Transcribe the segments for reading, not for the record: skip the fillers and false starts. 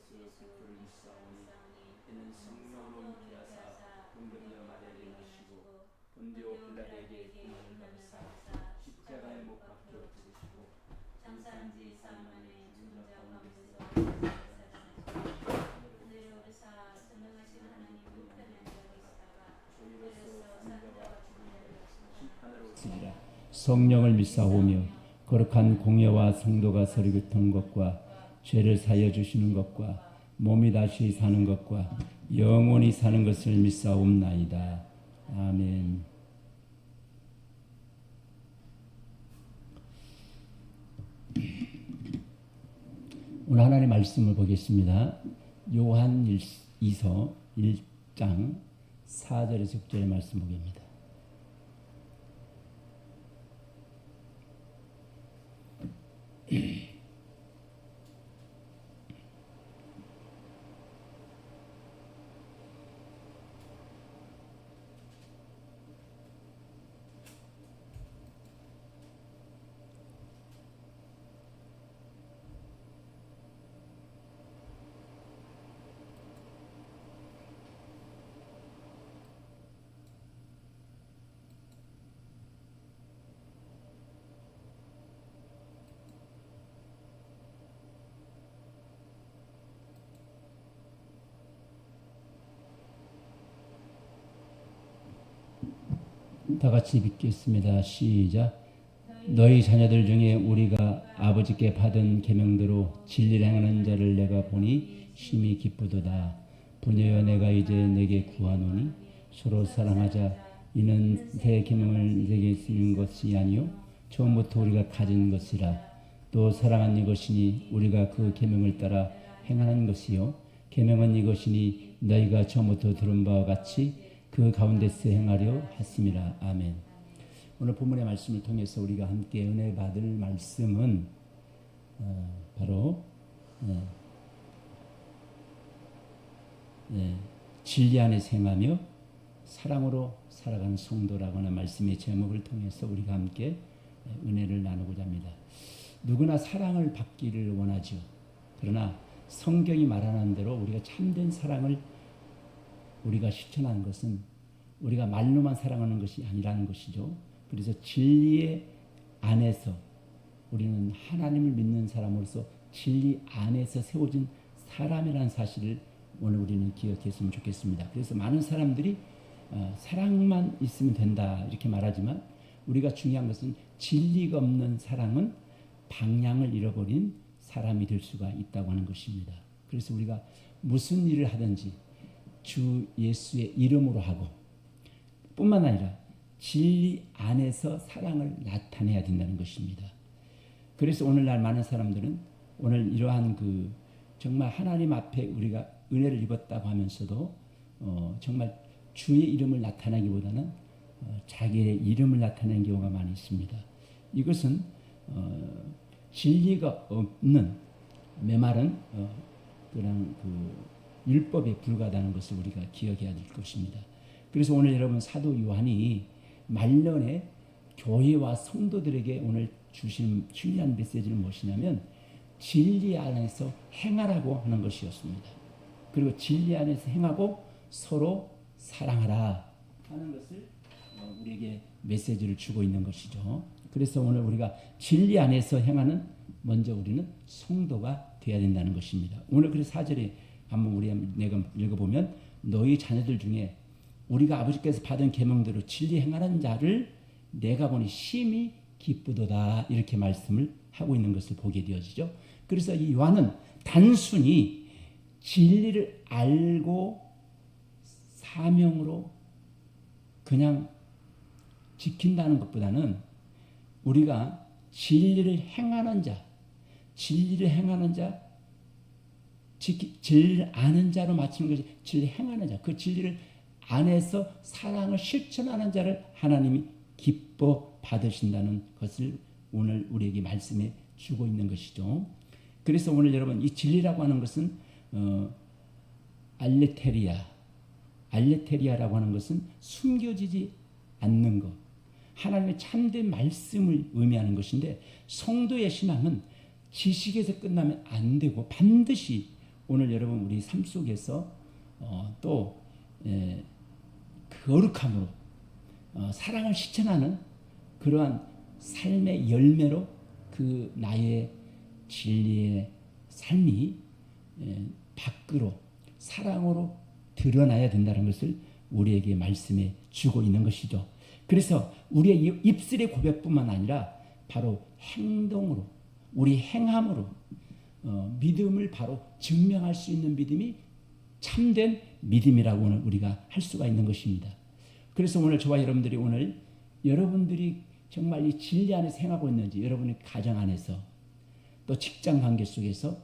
기초를 믿사오니 이는 성령으로 인하사 동거되어 마리아에게 나시고 본디오 빌라도에게 고난을 받으사 십자가에 못 박혀 죽으시고 장사한 지 사흘 만에 죽은 자 가운데서 살아나시고 하늘에 오르사 전능하신 하나님 우편에 앉아 계시다가 저희로서 산자와 죽은 자를 심판하러 성령을 믿사오며 거룩한 공예와 성도가 서로 교통하는 것과 죄를 사여 주시는 것과 몸이 다시 사는 것과 영원히 사는 것을 믿사옵나이다. 아멘. 오늘 하나님의 말씀을 보겠습니다. 요한 2서 1장 4절에서 6절의 말씀 보겠습니다. 다 같이 읽겠습니다. 시작. 너희 자녀들 중에 우리가 아버지께 받은 계명대로 진리를 행하는 자를 내가 보니 심히 기쁘도다. 부녀여 내가 이제 내게 구하노니 서로 사랑하자. 이는 새 계명을 내게 쓰는 것이 아니요 처음부터 우리가 가진 것이라. 또 사랑은 이것이니 우리가 그 계명을 따라 행하는 것이요 계명은 이것이니 너희가 처음부터 들은 바와 같이 그 가운데서 행하려 하심이라. 아멘. 오늘 본문의 말씀을 통해서 우리가 함께 은혜 받을 말씀은 바로 진리 안에서 행하며 사랑으로 살아가는 성도라고 하는 말씀의 제목을 통해서 우리가 함께 은혜를 나누고자 합니다. 누구나 사랑을 받기를 원하죠. 그러나 성경이 말하는 대로 우리가 참된 사랑을 우리가 실천하는 것은 우리가 말로만 사랑하는 것이 아니라는 것이죠. 그래서 진리의 안에서 우리는 하나님을 믿는 사람으로서 진리 안에서 세워진 사람이라는 사실을 오늘 우리는 기억했으면 좋겠습니다. 그래서 많은 사람들이 사랑만 있으면 된다 이렇게 말하지만 우리가 중요한 것은 진리가 없는 사랑은 방향을 잃어버린 사람이 될 수가 있다고 하는 것입니다. 그래서 우리가 무슨 일을 하든지 주 예수의 이름으로 하고 뿐만 아니라 진리 안에서 사랑을 나타내야 된다는 것입니다. 그래서 오늘날 많은 사람들은 오늘 이러한 정말 하나님 앞에 우리가 은혜를 입었다고 하면서도 정말 주의 이름을 나타내기보다는 자기의 이름을 나타내는 경우가 많이 있습니다. 이것은 진리가 없는 메마른 그런 율법에 불과하다는 것을 우리가 기억해야 될 것입니다. 그래서 오늘 여러분 사도 요한이 말년에 교회와 성도들에게 오늘 주신 중요한 메시지는 무엇이냐면 진리 안에서 행하라고 하는 것이었습니다. 그리고 진리 안에서 행하고 서로 사랑하라 하는 것을 우리에게 메시지를 주고 있는 것이죠. 그래서 오늘 우리가 진리 안에서 행하는 먼저 우리는 성도가 되어야 된다는 것입니다. 오늘 그래서 4절에 한번 내가 읽어보면 너희 자녀들 중에 우리가 아버지께서 받은 계명대로 진리 행하는 자를 내가 보니 심히 기쁘도다 이렇게 말씀을 하고 있는 것을 보게 되어지죠. 그래서 이 요한은 단순히 진리를 알고 사명으로 그냥 지킨다는 것보다는 우리가 진리를 행하는 자, 진리를 아는 자로 맞추는 것이 진리 행하는 자, 그 진리를 안에서 사랑을 실천하는 자를 하나님이 기뻐 받으신다는 것을 오늘 우리에게 말씀해 주고 있는 것이죠. 그래서 오늘 여러분 이 진리라고 하는 것은 알레테리아라고 하는 것은 숨겨지지 않는 것, 하나님의 참된 말씀을 의미하는 것인데 성도의 신앙은 지식에서 끝나면 안 되고 반드시 오늘 여러분 우리 삶 속에서 또 거룩함으로 사랑을 실천하는 그러한 삶의 열매로 그 나의 진리의 삶이 밖으로 사랑으로 드러나야 된다는 것을 우리에게 말씀해 주고 있는 것이죠. 그래서 우리의 입술의 고백뿐만 아니라 바로 행동으로, 우리 행함으로 믿음을 바로 증명할 수 있는 믿음이 참된 믿음이라고 오늘 우리가 할 수가 있는 것입니다. 그래서 오늘 저와 여러분들이 오늘 여러분들이 정말 이 진리 안에서 행하고 있는지, 여러분의 가정 안에서 또 직장 관계 속에서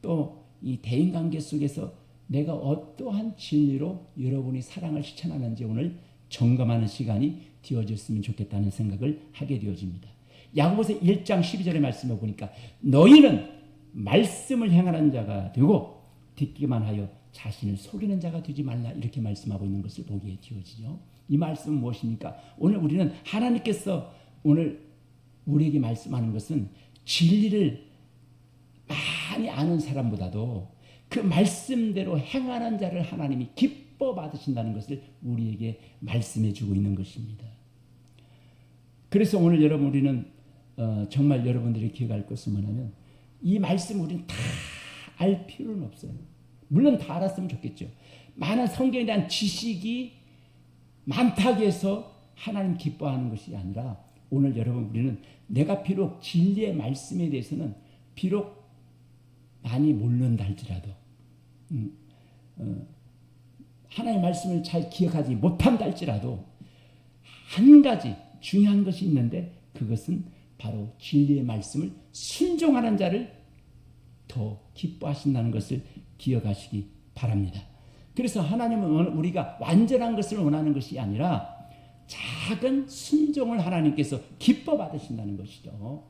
또 이 대인 관계 속에서 내가 어떠한 진리로 여러분이 사랑을 실천하는지 오늘 점검하는 시간이 되어졌으면 좋겠다는 생각을 하게 되어집니다. 야고보서 1장 12절의 말씀을 보니까 너희는 말씀을 행하는 자가 되고 듣기만 하여 자신을 속이는 자가 되지 말라 이렇게 말씀하고 있는 것을 보게 되어지죠. 이 말씀은 무엇입니까? 오늘 우리는 하나님께서 오늘 우리에게 말씀하는 것은 진리를 많이 아는 사람보다도 그 말씀대로 행하는 자를 하나님이 기뻐 받으신다는 것을 우리에게 말씀해 주고 있는 것입니다. 그래서 오늘 여러분 우리는 정말 여러분들이 기억할 것은 뭐냐면 이 말씀 우리는 다 알 필요는 없어요. 물론 다 알았으면 좋겠죠. 많은 성경에 대한 지식이 많다고 해서 하나님 기뻐하는 것이 아니라 오늘 여러분 우리는 내가 비록 진리의 말씀에 대해서는 비록 많이 모른다 할지라도 하나님의 말씀을 잘 기억하지 못한다 할지라도 한 가지 중요한 것이 있는데 그것은 바로 진리의 말씀을 순종하는 자를 더 기뻐하신다는 것을 기억하시기 바랍니다. 그래서 하나님은 우리가 완전한 것을 원하는 것이 아니라 작은 순종을 하나님께서 기뻐 받으신다는 것이죠.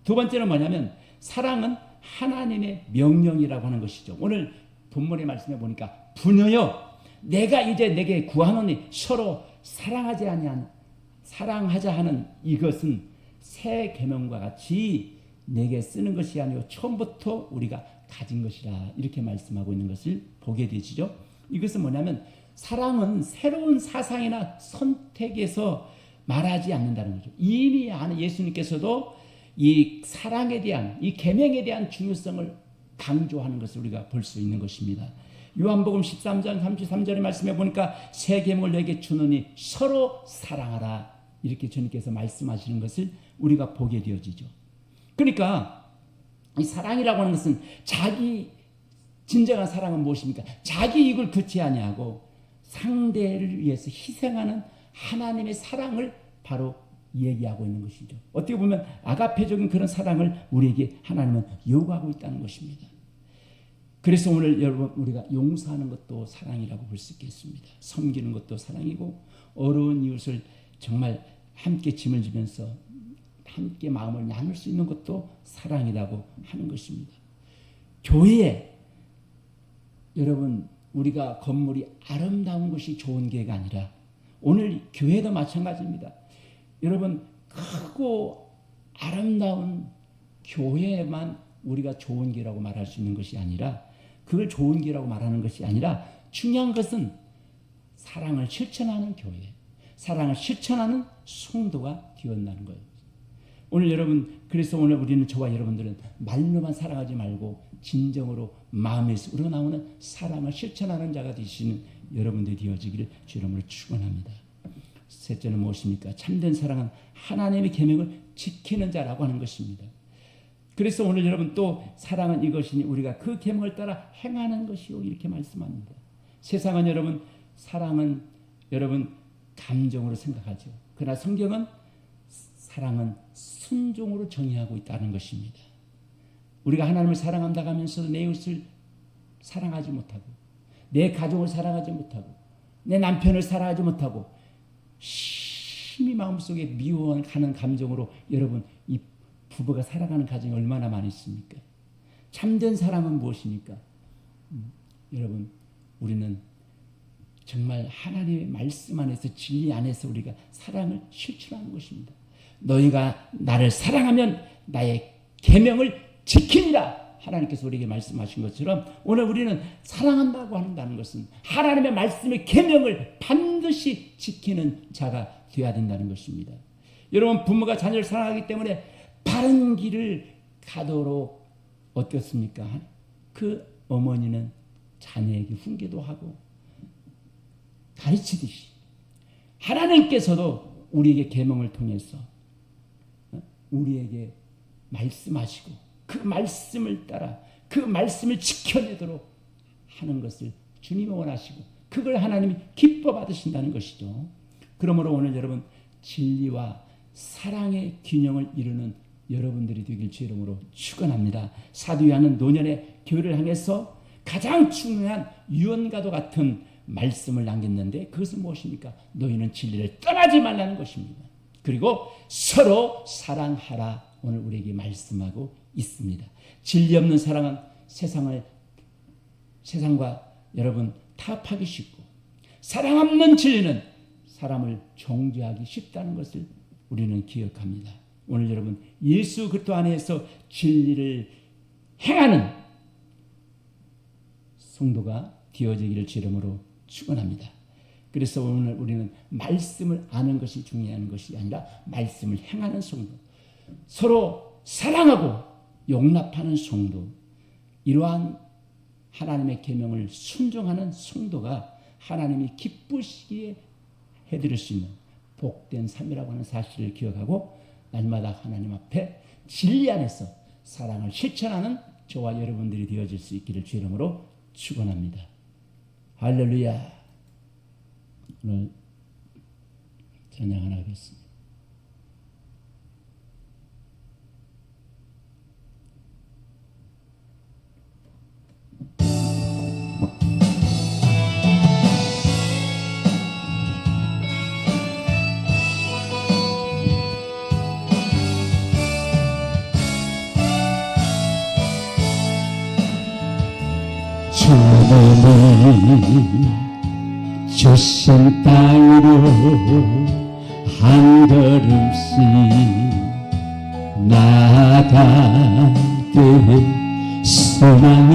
두 번째는 뭐냐면 사랑은 하나님의 명령이라고 하는 것이죠. 오늘 본문의 말씀에 보니까 부녀여 내가 이제 내게 구하노니 서로 사랑하자 하는 이것은 새 계명과 같이 내게 쓰는 것이 아니요 처음부터 우리가 가진 것이라 이렇게 말씀하고 있는 것을 보게 되지요. 이것은 뭐냐면 사랑은 새로운 사상이나 선택에서 말하지 않는다는 거죠. 이미 아는 예수님께서도 이 사랑에 대한 이 계명에 대한 중요성을 강조하는 것을 우리가 볼 수 있는 것입니다. 요한복음 13장 33절의 말씀에 보니까 새 계명을 너에게 주노니 서로 사랑하라 이렇게 주님께서 말씀하시는 것을 우리가 보게 되어지죠. 그러니까 이 사랑이라고 하는 것은 진정한 사랑은 무엇입니까? 자기 이익을 그치 아니하고 상대를 위해서 희생하는 하나님의 사랑을 바로 얘기하고 있는 것이죠. 어떻게 보면 아가페적인 그런 사랑을 우리에게 하나님은 요구하고 있다는 것입니다. 그래서 오늘 여러분 우리가 용서하는 것도 사랑이라고 볼 수 있겠습니다. 섬기는 것도 사랑이고 어려운 이웃을 정말 함께 짐을 지면서 함께 마음을 나눌 수 있는 것도 사랑이라고 하는 것입니다. 교회에 여러분 우리가 건물이 아름다운 것이 좋은 교회가 아니라 오늘 교회도 마찬가지입니다. 여러분 크고 아름다운 교회만 우리가 좋은 교회라고 말할 수 있는 것이 아니라 그걸 좋은 교회라고 말하는 것이 아니라 중요한 것은 사랑을 실천하는 교회, 사랑을 실천하는 성도가 되었다는 거예요. 오늘 여러분 그래서 오늘 우리는 저와 여러분들은 말로만 사랑하지 말고 진정으로 마음에서 우러나오는 사랑을 실천하는 자가 되시는 여러분들이 되어지기를 주 이름으로 축원합니다. 셋째는 무엇입니까? 참된 사랑은 하나님의 계명을 지키는 자라고 하는 것입니다. 그래서 오늘 여러분 또 사랑은 이것이니 우리가 그 계명을 따라 행하는 것이요 이렇게 말씀합니다. 세상은 여러분 사랑은 여러분 감정으로 생각하죠. 그러나 성경은 사랑은 순종으로 정의하고 있다는 것입니다. 우리가 하나님을 사랑한다고 하면서도 내 이웃을 사랑하지 못하고 내 가족을 사랑하지 못하고 내 남편을 사랑하지 못하고 심히 마음속에 미워하는 감정으로 여러분 이 부부가 살아가는 가정이 얼마나 많이 있습니까? 참된 사랑은 무엇입니까? 여러분 우리는 정말 하나님의 말씀 안에서 진리 안에서 우리가 사랑을 실천하는 것입니다. 너희가 나를 사랑하면 나의 계명을 지키리라 하나님께서 우리에게 말씀하신 것처럼 오늘 우리는 사랑한다고 한다는 것은 하나님의 말씀의 계명을 반드시 지키는 자가 되어야 된다는 것입니다. 여러분, 부모가 자녀를 사랑하기 때문에 바른 길을 가도록 어떻습니까? 그 어머니는 자녀에게 훈계도 하고 가르치듯이 하나님께서도 우리에게 계명을 통해서 우리에게 말씀하시고 그 말씀을 따라 그 말씀을 지켜내도록 하는 것을 주님이 원하시고 그걸 하나님이 기뻐 받으신다는 것이죠. 그러므로 오늘 여러분, 진리와 사랑의 균형을 이루는 여러분들이 되길 주 이름으로 축원합니다. 사도 요한은 노년의 교회를 향해서 가장 중요한 유언과도 같은 말씀을 남겼는데 그것은 무엇입니까? 너희는 진리를 떠나지 말라는 것입니다. 그리고 서로 사랑하라, 오늘 우리에게 말씀하고 있습니다. 진리 없는 사랑은 세상과 여러분 타협하기 쉽고, 사랑 없는 진리는 사람을 정죄하기 쉽다는 것을 우리는 기억합니다. 오늘 여러분, 예수 그리스도 안에서 진리를 행하는 성도가 되어지기를 주 이름으로 축원합니다. 그래서 오늘 우리는 말씀을 아는 것이 중요한 것이 아니라 말씀을 행하는 성도, 서로 사랑하고 용납하는 성도, 이러한 하나님의 계명을 순종하는 성도가 하나님이 기쁘시기에 해드릴 수 있는 복된 삶이라고 하는 사실을 기억하고 날마다 하나님 앞에 진리 안에서 사랑을 실천하는 저와 여러분들이 되어질 수 있기를 주 이름으로 축원합니다. 할렐루야. 오늘 찬양하나 하겠습니다. 주님이 주신 땅으로 한 걸음씩 나아가게 소망은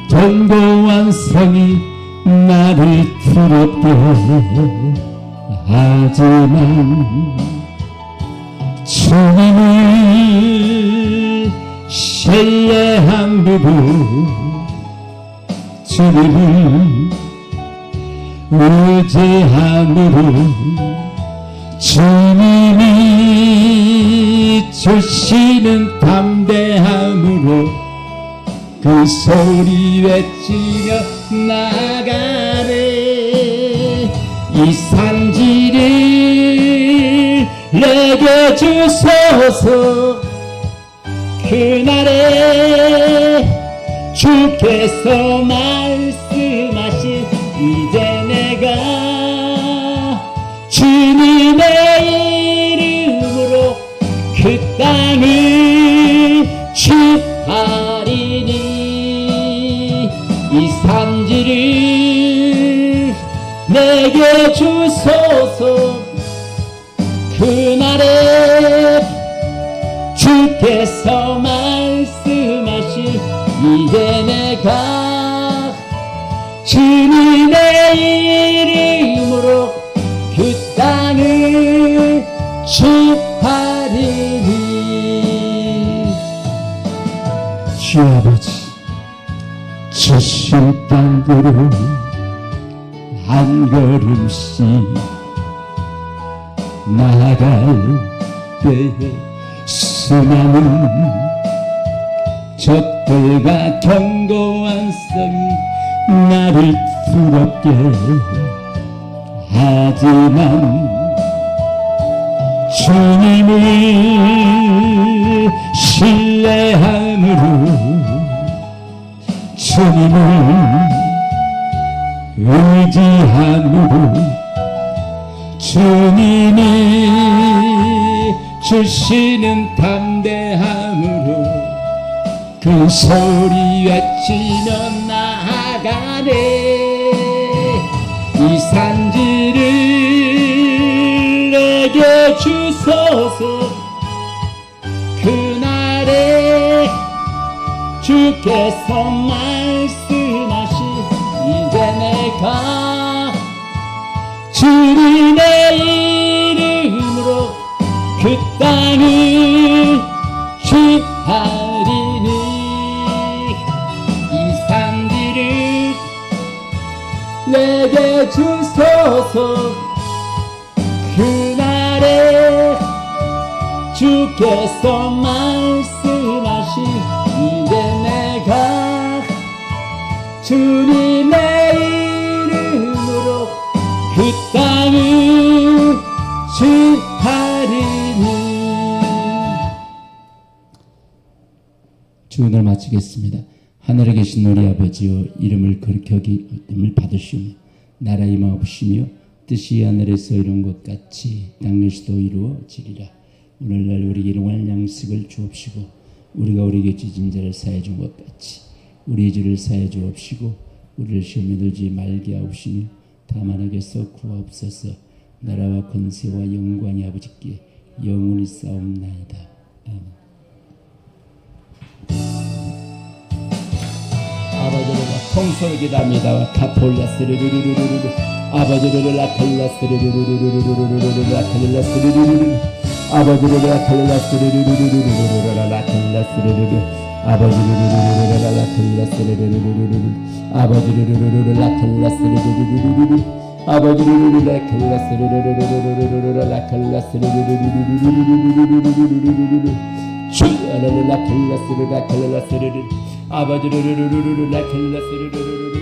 견고한 성이 나를 두렵게 하지만 주님을 신뢰함으로 주님을 의지함으로 주님이 주시는 담대함으로 그 소리 외치며 나가네. 이 산지를 내게 주소서. 그날에 주께서 말씀하신 이제 내가 주님의 이름으로 그 땅을 축하리니 이 산지를 내게 주소서. 그날에 주께서 말씀하신 이제 내가 주님의 이름으로 그 땅을 축하리니. 주 아버지, 주신 땅으로 한 걸음씩 나아갈 때에 수많은 적들과 견고한 성이 나를 두렵게 하지만 주님을 신뢰함으로 주님을 의지함으로 주님이 주시는 담대함으로 그 소리 외치며 나아가네. 이 산지를 내게 주소서. 그날 주께서 말씀하시 이제 내가 주님의 이름으로 그 땅을 취하리니 이 산들을 내게 주소서 그날에 주께서 말씀하시 이제 내가 주님의 이름으로 그 땅을 취하리니. 주문을 마치겠습니다. 하늘에 계신 우리 아버지여 이름을 거룩히 여김을 받으시오며 나라 임하옵시며 뜻이 하늘에서 이룬 것 같이 땅에서도 이루어지리라. 오늘날 우리에게 일용할 양식을 주옵시고 우리가 우리에게 지진 자를 사해 준 것 같이 우리의 죄를 사해 주옵시고 우리를 시험에 들지 말게 하옵시며 다만 악에서 구하옵소서. 나라와 권세와 영광이 아버지께 영원히 싸움나이다. 아멘. 아버지를 통솔 기도합니다. 카폴라스르르르르르르 아버지를 라칼라스르르르르르르르르르 라칼라스르르르르 아버지를 라칼라스르르르르르르르 라칼라스르르르 아버지를 라칼라스르르르르르르 아버지를 라칼라스르르르르르르 아버지를 라칼라스르르르르르르르 라칼라스르르르르르르르르르르르르르 주야를 라칼라스르르르 아버지를 라칼라스르르르르르